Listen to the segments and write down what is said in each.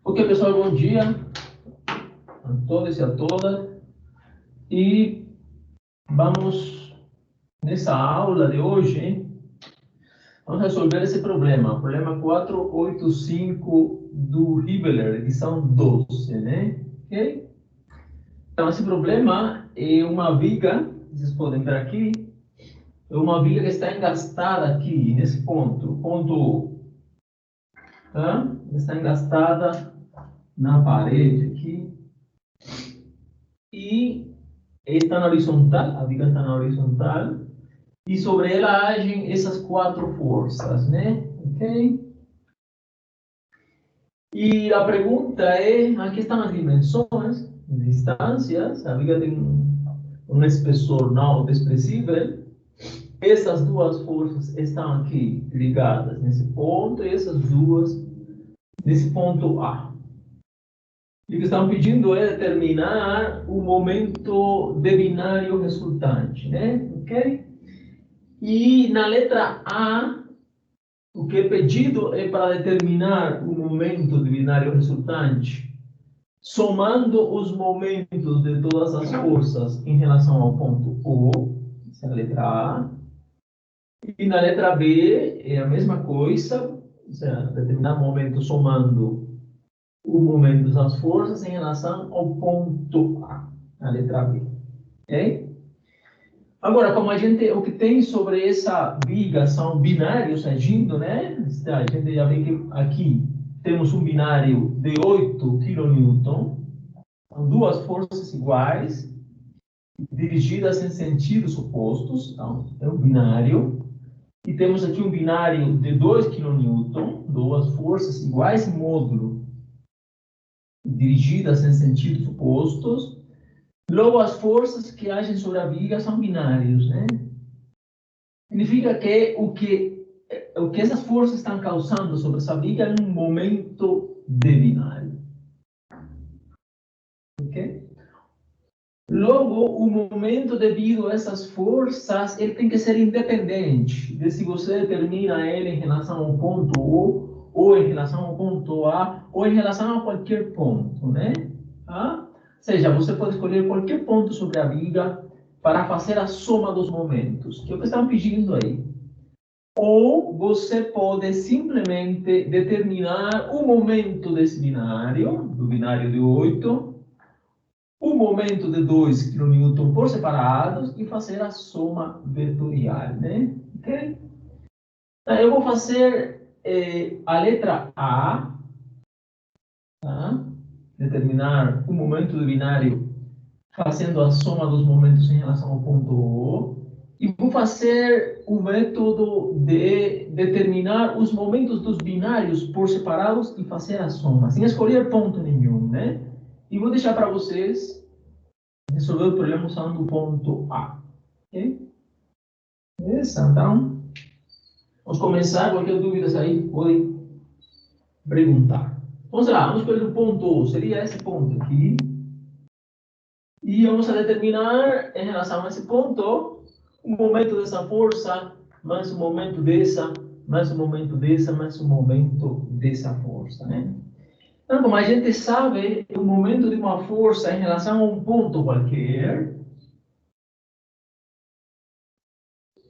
Ok, pessoal, bom dia a todos e a todas. E vamos, nessa aula de hoje, vamos resolver esse problema. Problema 485 do Hibbeler, edição 12, né? Ok? Então, esse problema é uma viga, vocês podem ver aqui, é uma viga que está engastada aqui, nesse ponto. Ponto A, está engastada na parede aqui. E está na horizontal, a viga está na horizontal, e sobre ela agem essas quatro forças, né? Ok? E a pergunta é, aqui estão as dimensões, distâncias, a viga tem um espessor não expressível, essas duas forças estão aqui ligadas nesse ponto, e essas duas nesse ponto A. E o que estão pedindo é determinar o momento de binário resultante, né? Ok? E na letra A, o que é pedido é para determinar o momento de binário resultante, somando os momentos de todas as forças em relação ao ponto O, essa é a letra A. E na letra B é a mesma coisa, ou seja, determinar o momento somando o momento das forças em relação ao ponto A, na letra B. Ok? Agora, como a gente, o que tem sobre essa viga são binários agindo, né? A gente já vê que aqui temos um binário de 8 kN, são duas forças iguais, dirigidas em sentidos opostos, então é um binário. E temos aqui um binário de 2 kN, duas forças iguais em módulo, dirigidas em sentidos opostos. Logo, as forças que agem sobre a viga são binários, né? Significa que o que essas forças estão causando sobre essa viga é um momento de binário. Ok? Logo, o momento devido a essas forças, ele tem que ser independente de se você determina ele em relação ao ponto O, ou em relação ao ponto A, ou em relação a qualquer ponto, né? Tá? Ou seja, você pode escolher qualquer ponto sobre a viga para fazer a soma dos momentos, que é o que estão pedindo aí. Ou você pode simplesmente determinar o momento desse binário, do binário de 8, o momento de 2 kN por separados e fazer a soma vetorial, né? Ok? Então, eu vou fazer a letra A, tá? Determinar o momento do binário fazendo a soma dos momentos em relação ao ponto O. E vou fazer o método de determinar os momentos dos binários por separados e fazer a soma, sem escolher ponto nenhum, né? E vou deixar para vocês resolver o problema usando o ponto A. Ok? Beleza? Então, vamos começar. Qualquer dúvida aí, podem perguntar. Vamos lá, vamos pelo ponto O. Seria esse ponto aqui. E vamos a determinar, em relação a esse ponto, o momento dessa força, mais o momento dessa, mais o momento dessa, mais o momento dessa força, né? Então, como a gente sabe, o momento de uma força em relação a um ponto qualquer,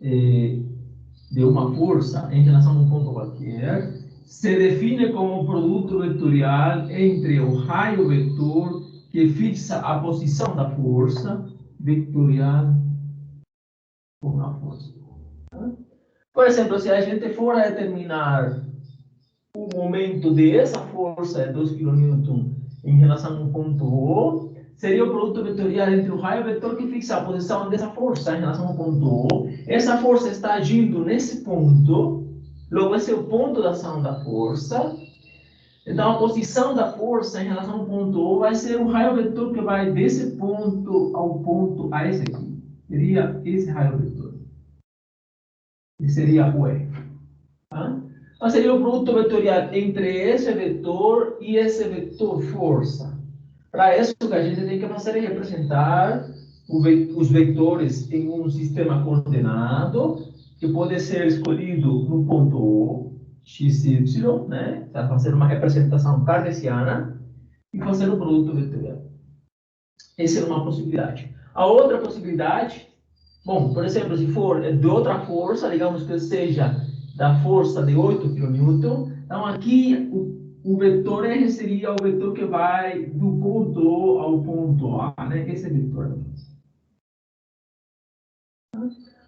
de uma força em relação a um ponto qualquer, se define como produto vetorial entre o raio vetor que fixa a posição da força vetorial por uma força. Por exemplo, se a gente for a determinar o momento dessa força de 2 kN em relação a um ponto O, seria o produto vetorial entre o raio vetor que fixa a posição dessa força em relação ao ponto O. Essa força está agindo nesse ponto, logo esse é o ponto da ação da força. Então, a posição da força em relação ao ponto O vai ser o raio vetor que vai desse ponto ao ponto a esse aqui. Seria esse raio vetor. E seria o E. Tá? Então, seria o produto vetorial entre esse vetor e esse vetor força. Para isso, o que a gente tem que fazer é representar os vetores em um sistema coordenado que pode ser escolhido no ponto x, y, né? Para fazer uma representação cartesiana e fazer o produto vetorial. Essa é uma possibilidade. A outra possibilidade, bom, por exemplo, se for de outra força, digamos que seja da força de 8 kN, então aqui o vetor R seria o vetor que vai do ponto O ao ponto A, né? Esse é o vetor.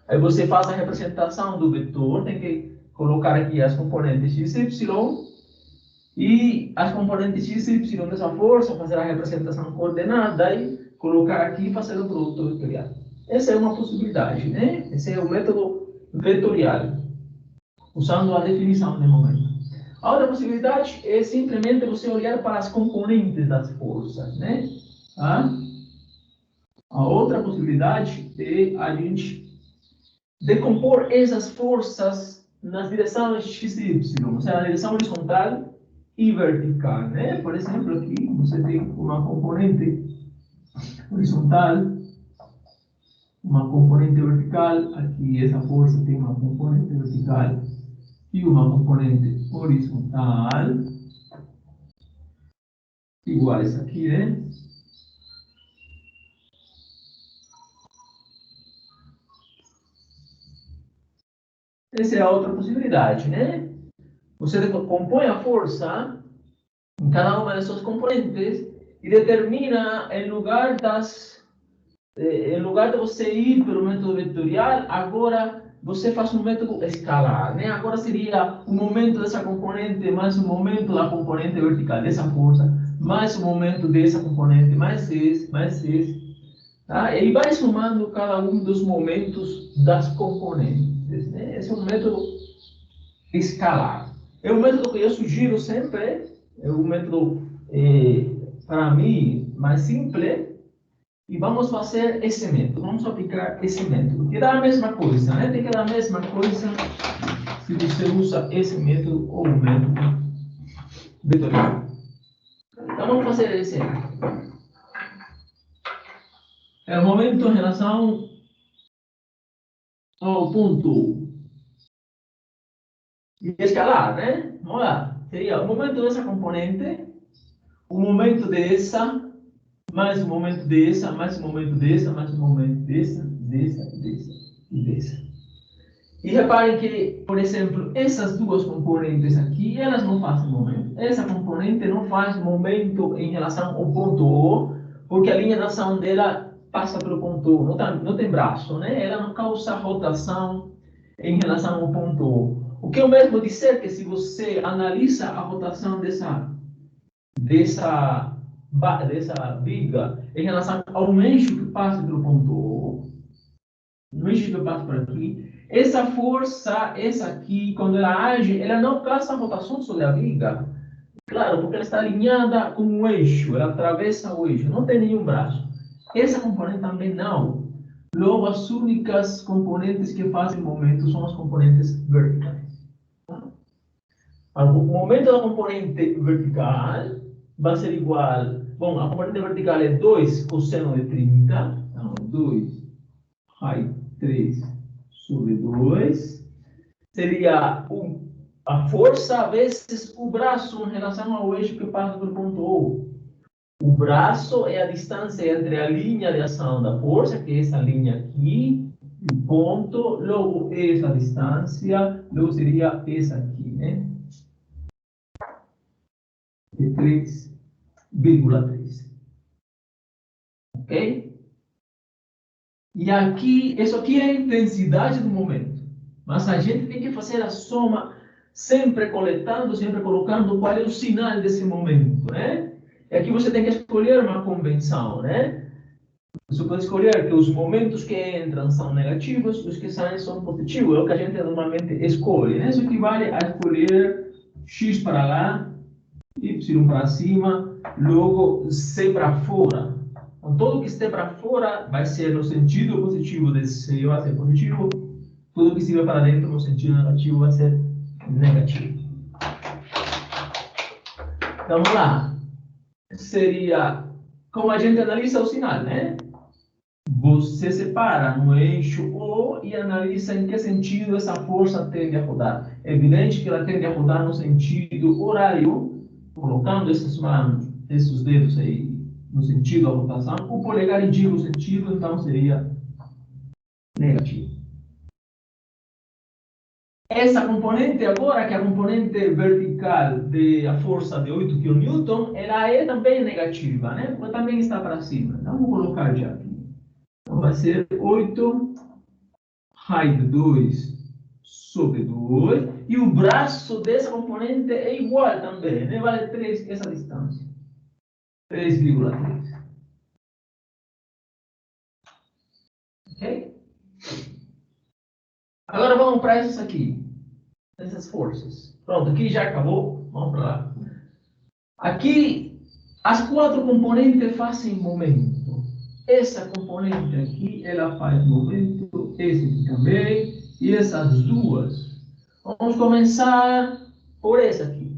Aí você faz a representação do vetor, tem que colocar aqui as componentes x, y, e as componentes x, y dessa força, fazer a representação coordenada e colocar aqui e fazer o produto vetorial. Essa é uma possibilidade, né? Esse é o método vetorial, usando a definição de momento. A outra possibilidade é simplesmente você olhar para as componentes das forças, né? Tá? A outra possibilidade é a gente decompor essas forças nas direções x e y, ou seja, na direção horizontal e vertical, né? Por exemplo, aqui você tem uma componente horizontal, uma componente vertical, aqui essa força tem uma componente vertical e uma componente horizontal, iguais aqui, né? Essa é a outra possibilidade, né? Você compõe a força em cada uma das suas componentes e determina em lugar de você ir pelo método vetorial, agora você faz um método escalar, né? Agora seria o momento dessa componente mais o momento da componente vertical dessa força, mais o momento dessa componente, mais esse. Tá? Ele vai somando cada um dos momentos das componentes, né? Esse é um método escalar. É um método que eu sugiro sempre, é um método, para mim, mais simples, e vamos fazer esse método, vamos aplicar esse método, que dá a mesma coisa, né? Tem que dar a mesma coisa se você usa esse método ou o método vetorial. Então vamos fazer esse método. É o momento em relação ao ponto escalar, né? Vamos lá. Seria o momento dessa componente, o momento dessa, mais o momento dessa, mais o momento dessa, mais o momento dessa e dessa. E reparem que, por exemplo, essas duas componentes aqui, elas não fazem momento. Essa componente não faz momento em relação ao ponto O, porque a linha de ação dela passa pelo ponto O, não tem braço, né? Ela não causa rotação em relação ao ponto O. O que eu mesmo dizer que se você analisa a rotação dessa viga em relação ao eixo que passa pelo ponto O, no eixo que passa por aqui, essa força, essa aqui, quando ela age, ela não causa rotação sobre a viga. Claro, porque ela está alinhada com o eixo, ela atravessa o eixo, não tem nenhum braço. Essa componente também não. Logo, as únicas componentes que fazem momento são as componentes verticais. O momento da componente vertical vai ser igual. Bom, a componente vertical é 2 cosseno de 30. Então, 2 raiz 3 sobre 2. Seria a força vezes o braço em relação ao eixo que passa pelo ponto O. O braço é a distância entre a linha de ação da força, que é essa linha aqui, e o ponto, logo essa distância, logo seria essa aqui, né? De 3,3. Ok? E aqui, isso aqui é a intensidade do momento. Mas a gente tem que fazer a soma sempre coletando, sempre colocando qual é o sinal desse momento, né? E aqui você tem que escolher uma convenção, né? Você pode escolher que os momentos que entram são negativos, os que saem são positivos. É o que a gente normalmente escolhe, né? Isso equivale a escolher x para lá, y para cima, logo c para fora. Então, tudo que estiver para fora vai ser no sentido positivo de C, vai ser positivo. Tudo que estiver para dentro no sentido negativo vai ser negativo. Então, vamos lá. Seria como a gente analisa o sinal, né? você separa no eixo O e analisa em que sentido essa força tende a rodar. É evidente que ela tende a rodar no sentido horário, colocando esses manos, esses dedos aí no sentido da rotação. O polegar indica o sentido, então seria negativo. Essa componente agora, que é a componente vertical da força de 8 kN, ela é também negativa, né? Porque também está para cima. Então, vou colocar já aqui. Então, vai ser 8 raiz de 2 sobre 2. E o braço dessa componente é igual também, né? Vale 3 essa distância. 3,3. Ok? Agora vamos para isso aqui. Essas forças. Pronto, aqui já acabou. Vamos para lá. Aqui, as 4 componentes fazem momento. Essa componente aqui, ela faz momento. Esse aqui também. E essas duas. Vamos começar por essa aqui.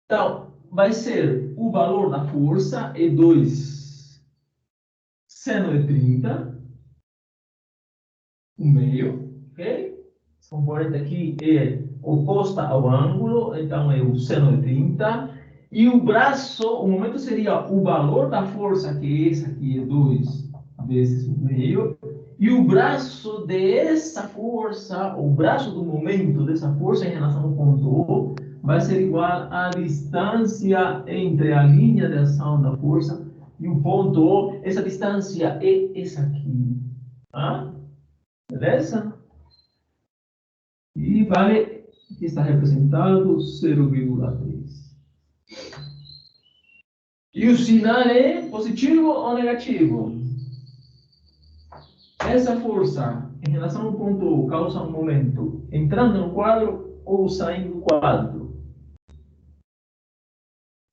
Então, vai ser o valor da força, é 2 seno de 30, o meio, ok? Essa componente aqui é oposta ao ângulo, então é o seno de 30. E o braço, o momento seria o valor da força, que esse aqui é 2 vezes o meio. E o braço dessa força, o braço do momento dessa força em relação ao ponto O, vai ser igual à distância entre a linha de ação da força e o ponto O. Essa distância é essa aqui. Tá? Beleza? E vale, aqui está representado 0,3. E o sinal é positivo ou negativo? Essa força em relação ao ponto O causa um momento entrando no quadro ou saindo do quadro.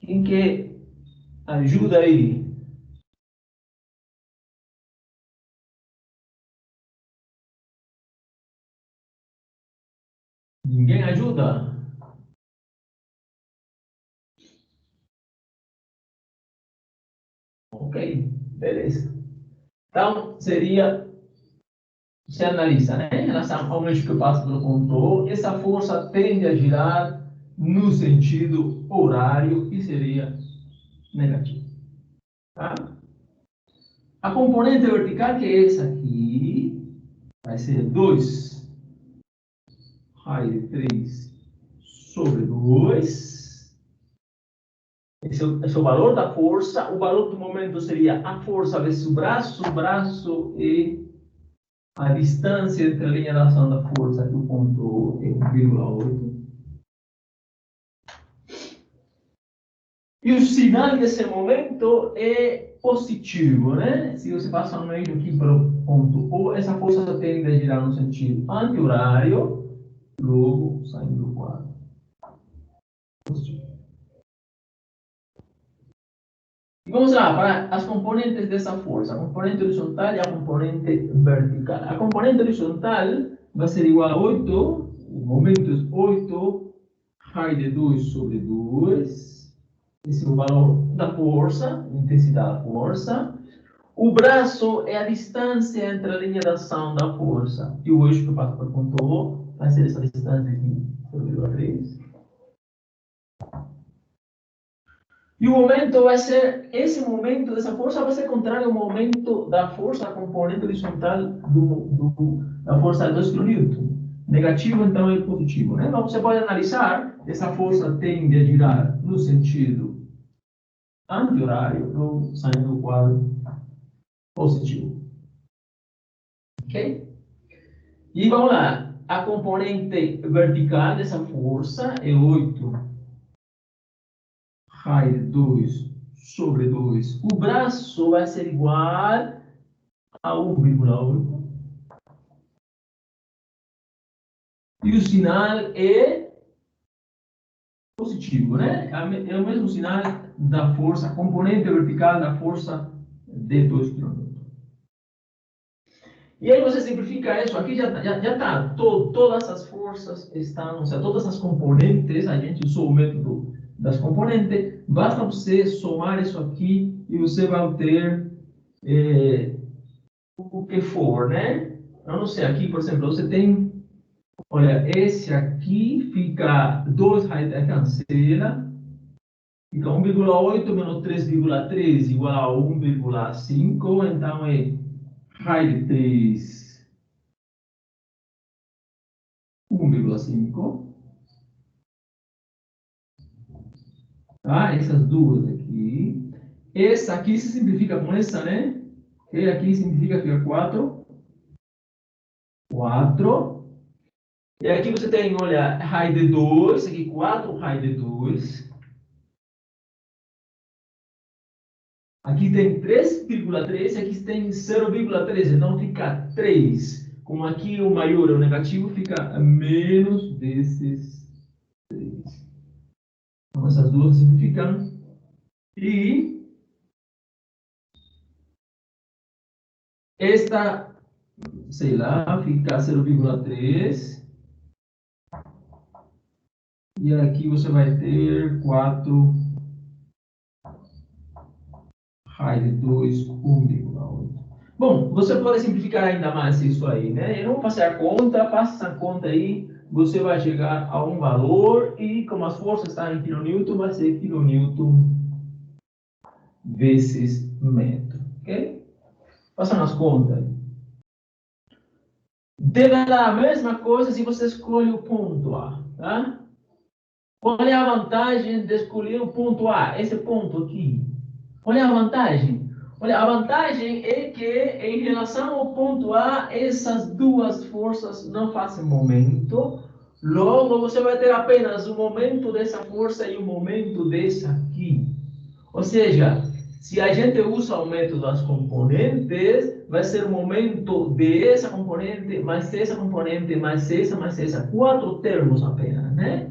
Quem que ajuda aí? Ninguém ajuda? Ok, beleza. Então, seria, você analisa, né? Em relação ao eixo que passa pelo ponto O, essa força tende a girar no sentido horário e seria negativo. Tá? A componente vertical, que é essa aqui, vai ser 2 raiz de 3 sobre 2. Esse é o valor da força. O valor do momento seria a força vezes o braço. O braço é a distância entre a linha de ação da força e o ponto é 1,8. E o sinal desse momento é positivo, né? Se você passa um eixo aqui para o ponto O, essa força tende a girar no sentido anti-horário, logo saindo do quadro. Positivo. E vamos lá para as componentes dessa força. A componente horizontal e a componente vertical. A componente horizontal vai ser igual a 8, o momento é 8 raiz de 2 sobre 2. Esse é o valor da força, intensidade da força. O braço é a distância entre a linha de ação da força e o eixo que passa por ponto O. Vai ser essa distância aqui, 0,3. E o momento vai ser, esse momento dessa força vai ser contrário ao momento da força, a componente horizontal da força de 2 kN. Negativo, então, é positivo. Né? Então, você pode analisar, essa força tende a girar no sentido anti-horário, ou saindo do quadro positivo. Ok? E vamos lá. A componente vertical dessa força é 8 raiz de 2 sobre 2. O braço vai ser igual a 1,8. E o sinal é positivo, né? É o mesmo sinal da força, componente vertical da força de 2 kN. E aí você simplifica isso, aqui já está, todas as forças estão, ou seja, todas as componentes, a gente usou o método das componentes, basta você somar isso aqui e você vai ter o que for, né? Eu não sei, aqui, por exemplo, você tem, olha, esse aqui fica 2 raiz da cancela, fica 1,8 menos 3,3 igual a 1,5, então é raiz de 3, 1,5. Tá? Essas duas aqui. Essa aqui se simplifica com essa, né? E aqui significa que é 4. 4. E aqui você tem, olha, raiz de 2, aqui 4 raiz de 2. Aqui tem 3,3, aqui tem 0,3, então fica 3. Como aqui o maior é o negativo, fica menos desses 3. Então essas duas simplificam. E esta, sei lá, fica 0,3. E aqui você vai ter 4 raiz de 2, 1,8. Bom, você pode simplificar ainda mais isso aí, né? Eu não vou fazer a conta, faça essa conta aí, você vai chegar a um valor e como as forças estão em kN, vai ser kN vezes metro, ok? Façam as contas. Deve dar a mesma coisa se você escolhe o ponto A, tá? Qual é a vantagem de escolher o ponto A? Esse ponto aqui. Qual é a vantagem? Olha, a vantagem é que, em relação ao ponto A, essas duas forças não fazem momento. Logo, você vai ter apenas o momento dessa força e o momento dessa aqui. Ou seja, se a gente usa o método das componentes, vai ser o momento dessa componente, mais essa componente, mais essa. 4 termos apenas, né?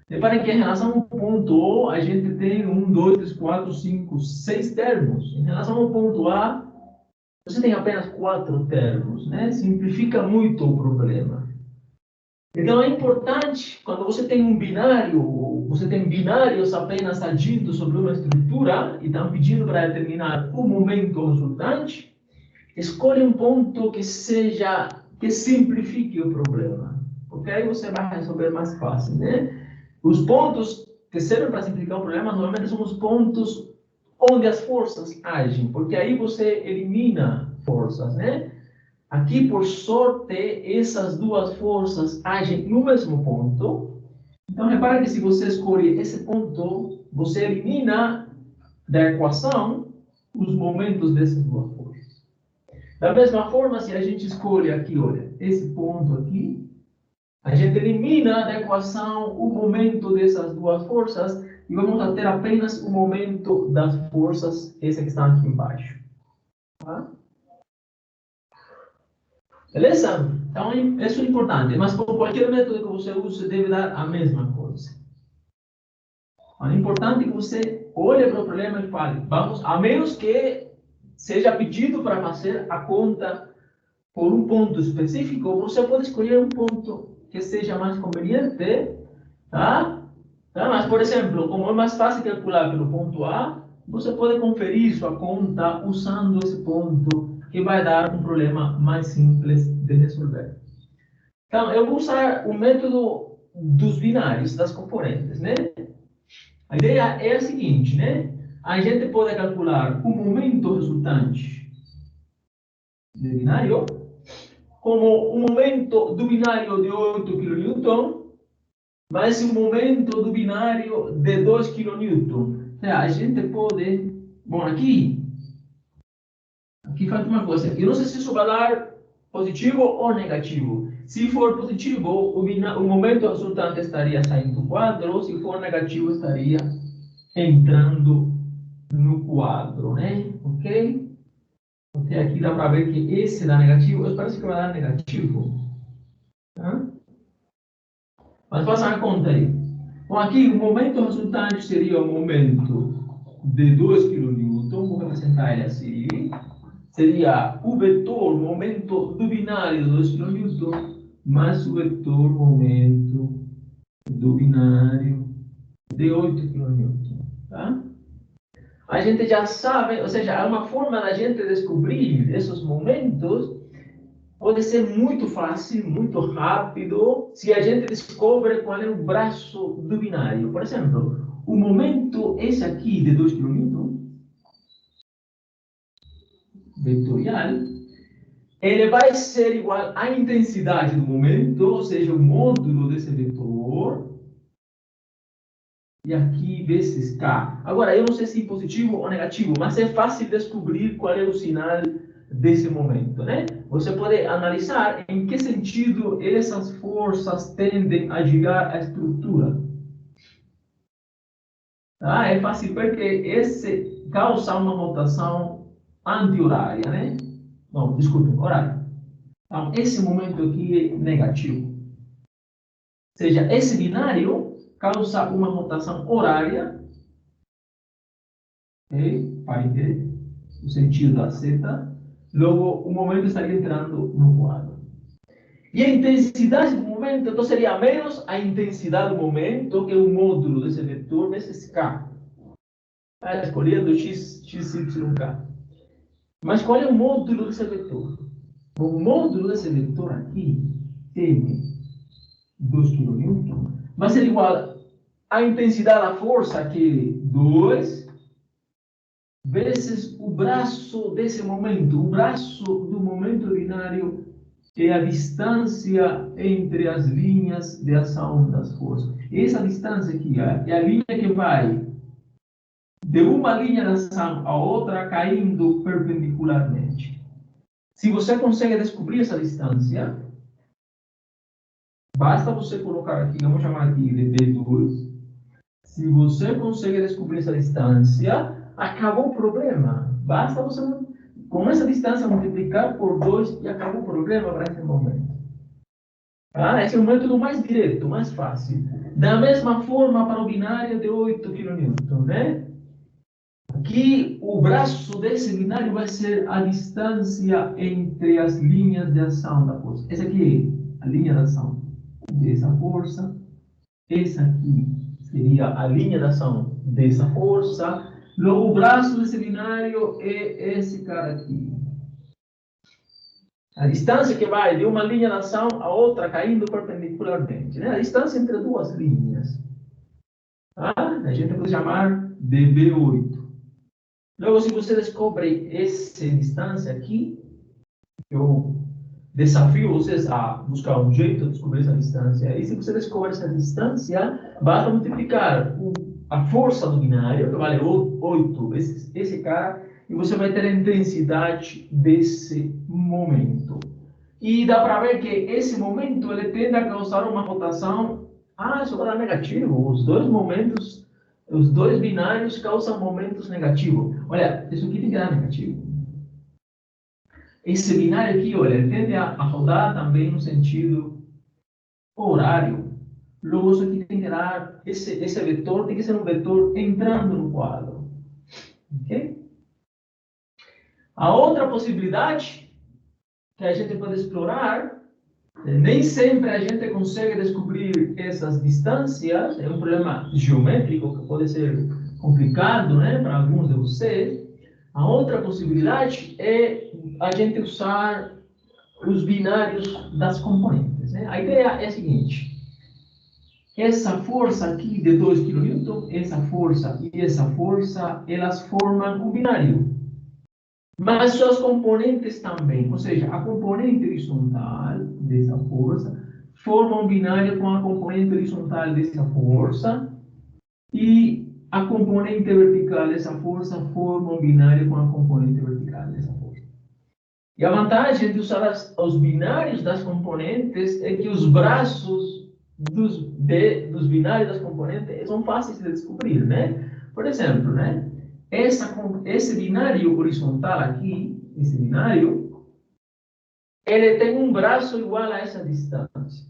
Reparem que em relação ao ponto O, a gente tem 1, 2, 3, 4, 5, 6 termos. Em relação ao ponto A, você tem apenas 4 termos, né? Simplifica muito o problema. Então é importante, quando você tem um binário, você tem binários apenas agindo sobre uma estrutura e estão pedindo para determinar o momento resultante, escolha um ponto que simplifique o problema. Porque aí você vai resolver mais fácil, né? Os pontos que servem para simplificar o problema normalmente são os pontos onde as forças agem, porque aí você elimina forças, né? Aqui, por sorte, essas duas forças agem no mesmo ponto. Então, repare que se você escolhe esse ponto, você elimina da equação os momentos dessas duas forças. Da mesma forma, se a gente escolhe aqui, olha, esse ponto aqui, a gente elimina da equação o momento dessas duas forças e vamos ter apenas o momento das forças, essa que está aqui embaixo. Tá? Beleza? Então, isso é importante. Mas com qualquer método que você use, você deve dar a mesma coisa. Então, é importante que você olhe para o problema e fale, vamos, a menos que seja pedido para fazer a conta por um ponto específico, você pode escolher um ponto que seja mais conveniente, tá? Tá? Mas, por exemplo, como é mais fácil calcular pelo ponto A, você pode conferir sua conta usando esse ponto, que vai dar um problema mais simples de resolver. Então, eu vou usar o método dos binários, das componentes, né? A ideia é a seguinte, né? A gente pode calcular o momento resultante do binário como o momento do binário de 8 kN mais o momento do binário de 2 kN. A gente pode... Bom, aqui falta uma coisa. Eu não sei se isso vai dar positivo ou negativo. Se for positivo, o momento resultante estaria saindo do quadro. Se for negativo, estaria entrando no quadro, né? Ok? Porque aqui dá para ver que esse dá negativo. Parece que vai dar negativo. Tá? Mas faça a conta aí. Bom, aqui o momento resultante seria o momento de 2 kN. Vou representar ele assim. Seria o vetor momento do binário de 2 kN mais o vetor momento do binário de 8 kN. Tá? a gente já sabe, ou seja, é uma forma da gente descobrir esses momentos, pode ser muito fácil, muito rápido, se a gente descobre qual é o braço do binário. Por exemplo, o momento, esse aqui de 2 kN, vetorial, ele vai ser igual à intensidade do momento, ou seja, o módulo desse vetor, e aqui vezes K. Agora, eu não sei se é positivo ou negativo, mas é fácil descobrir qual é o sinal desse momento, né? Você pode analisar em que sentido essas forças tendem a girar a estrutura. Tá? É fácil porque esse causa uma rotação anti-horária, né? Não, desculpe, horária. Então, esse momento aqui é negativo. Ou seja, esse binário causa uma rotação horária, okay? Para entender o sentido da seta. Logo, o momento estaria entrando no quadro. E a intensidade do momento, então, seria menos a intensidade do momento, que é o módulo desse vetor, vezes K. Escolhendo x, y, K. Mas qual é o módulo desse vetor? O módulo desse vetor aqui, M, 2 kN, vai ser igual à intensidade da força, que é 2, vezes o braço desse momento. O braço do momento binário é a distância entre as linhas de ação das forças. Essa distância aqui é a linha que vai de uma linha de ação a outra caindo perpendicularmente. Se você consegue descobrir essa distância, basta você colocar aqui, vamos chamar aqui de D2. Se você consegue descobrir essa distância, acabou o problema. Basta você, com essa distância, multiplicar por 2 e acabou o problema para esse momento. Esse é o método mais direto, mais fácil. Da mesma forma para o binário de 8 kN, né? Aqui, o braço desse binário vai ser a distância entre as linhas de ação da força. Essa aqui é a linha de ação dessa força. Essa aqui seria a linha de ação dessa força. Logo, o braço desse binário é esse cara aqui. A distância que vai de uma linha de ação a outra caindo perpendicularmente, né? A distância entre duas linhas. Tá? A gente pode chamar de B8. Logo, se você descobre essa distância aqui, eu desafio vocês a buscar um jeito de descobrir essa distância. E se você descobre essa distância, basta multiplicar a força do binário, que vale 8 esse cara, e você vai ter a intensidade desse momento. E dá para ver que esse momento ele tende a causar uma rotação. Isso vai dar negativo. Os dois momentos, os dois binários causam momentos negativos. Olha, isso aqui tem que dar negativo. Esse binário aqui, olha, ele tende a rodar também no sentido horário. Logo, isso aqui tem que dar, esse vetor tem que ser um vetor entrando no quadro. Ok? A outra possibilidade que a gente pode explorar, nem sempre a gente consegue descobrir essas distâncias, é um problema geométrico que pode ser complicado, né, para alguns de vocês. A outra possibilidade é a gente usar os binários das componentes, né? A ideia é a seguinte: essa força aqui de 2 kN, essa força e essa força, elas formam um binário. Mas suas componentes também, ou seja, a componente horizontal dessa força forma um binário com a componente horizontal dessa força, e a componente vertical dessa força forma um binário com a componente vertical dessa força. E a vantagem de usar os binários das componentes é que os braços dos binários das componentes são fáceis de descobrir, né? Por exemplo, né? Esse binário horizontal aqui, esse binário, ele tem um braço igual a essa distância.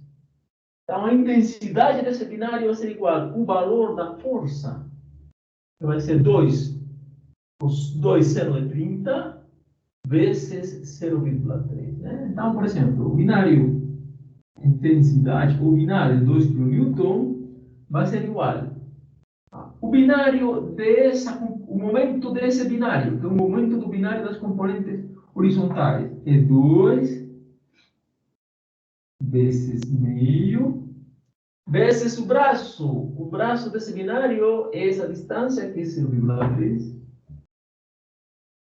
Então, a intensidade desse binário vai ser igual ao valor da força, que vai ser 2, os 2 seno de 30, vezes 0,3. Né? Então, por exemplo, o binário intensidade, o binário 2 kN vai ser igual. O binário o momento desse binário, que é o momento do binário das componentes horizontais, é 2 vezes meio, vezes o braço. O braço desse binário é essa distância, que é 0,3.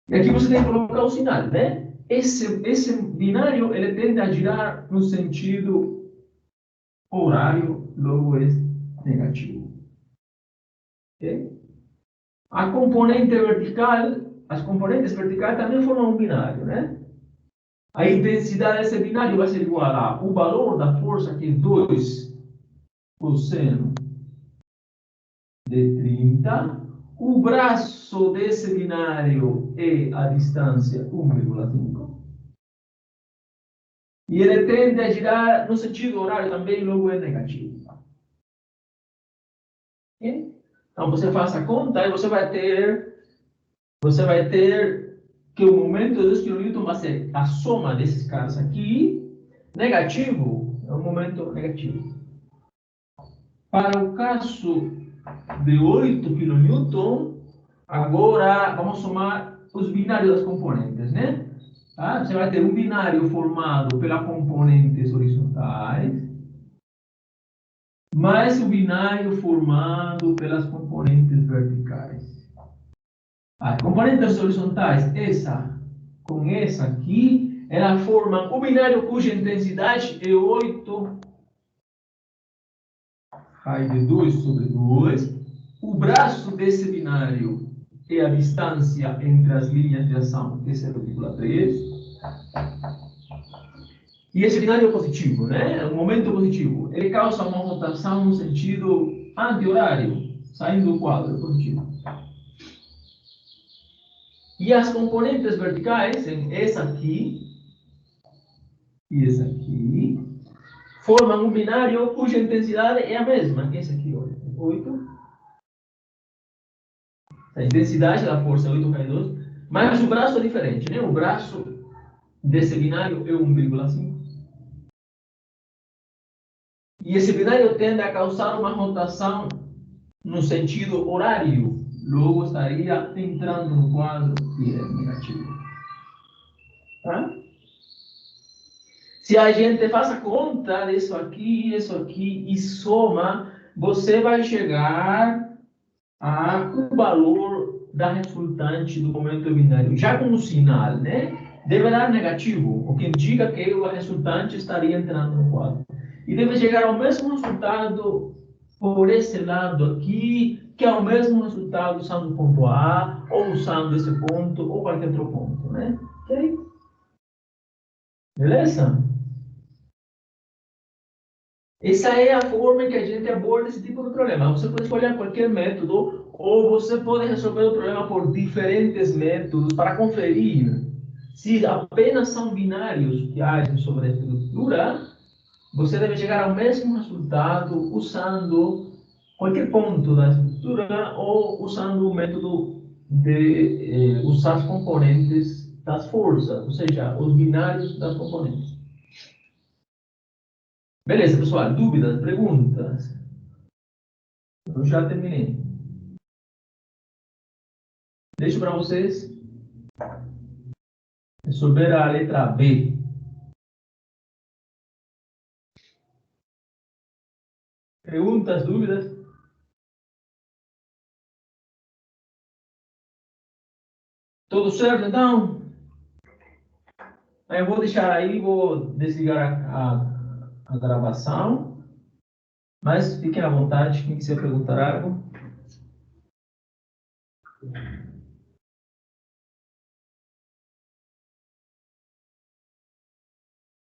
E aqui você tem que colocar o sinal, né? Esse binário, ele tende a girar no sentido horário, logo é negativo. Okay? A componente vertical, as componentes verticais também formam um binário, né? A intensidade desse binário vai ser igual a o valor da força, que é 2 cosseno de 30. O braço desse binário é a distância 1,5. E ele tende a girar no sentido horário também, logo é negativo. Okay? Então você faz a conta e você vai ter que o momento de 2 kN vai ser a soma desses caras aqui, negativo, é um momento negativo. Para o caso de 8 kN, agora vamos somar os binários das componentes, né? Tá? Você vai ter um binário formado pelas componentes horizontais, mais o binário formado pelas componentes verticais. As componentes horizontais, essa com essa aqui, ela forma um binário cuja intensidade é 8 raiz de 2 sobre 2. O braço desse binário é a distância entre as linhas de ação, que é 0,3. E esse binário é positivo, né? É um momento positivo. Ele causa uma rotação no sentido anti-horário, saindo do quadro, é positivo. E as componentes verticais, essa aqui e essa aqui, formam um binário cuja intensidade é a mesma. Esse aqui, olha, 8. A intensidade da força é 8 raiz 2, mas o braço é diferente, né? O braço desse binário é 1,5. E esse binário tende a causar uma rotação no sentido horário. Logo estaria entrando no quadro que é negativo. Tá? Se a gente faz a conta disso aqui e soma, você vai chegar ao valor da resultante do momento binário, já com o sinal, né? Deve dar negativo, o que indica que o resultante estaria entrando no quadro. E deve chegar ao mesmo resultado por esse lado aqui, que é o mesmo resultado usando o ponto A, ou usando esse ponto, ou qualquer outro ponto, né? Ok? Beleza? Essa é a forma em que a gente aborda esse tipo de problema. Você pode escolher qualquer método, ou você pode resolver o problema por diferentes métodos para conferir se apenas são binários que agem sobre a estrutura. Você deve chegar ao mesmo resultado usando qualquer ponto da estrutura ou usando o método de usar as componentes das forças, ou seja, os binários das componentes. Beleza, pessoal? Dúvidas, perguntas? Eu já terminei. Deixo para vocês resolver a letra B. Perguntas, dúvidas? Tudo certo, então? Eu vou deixar aí, vou desligar a gravação, mas fiquem à vontade, quem quiser perguntar algo.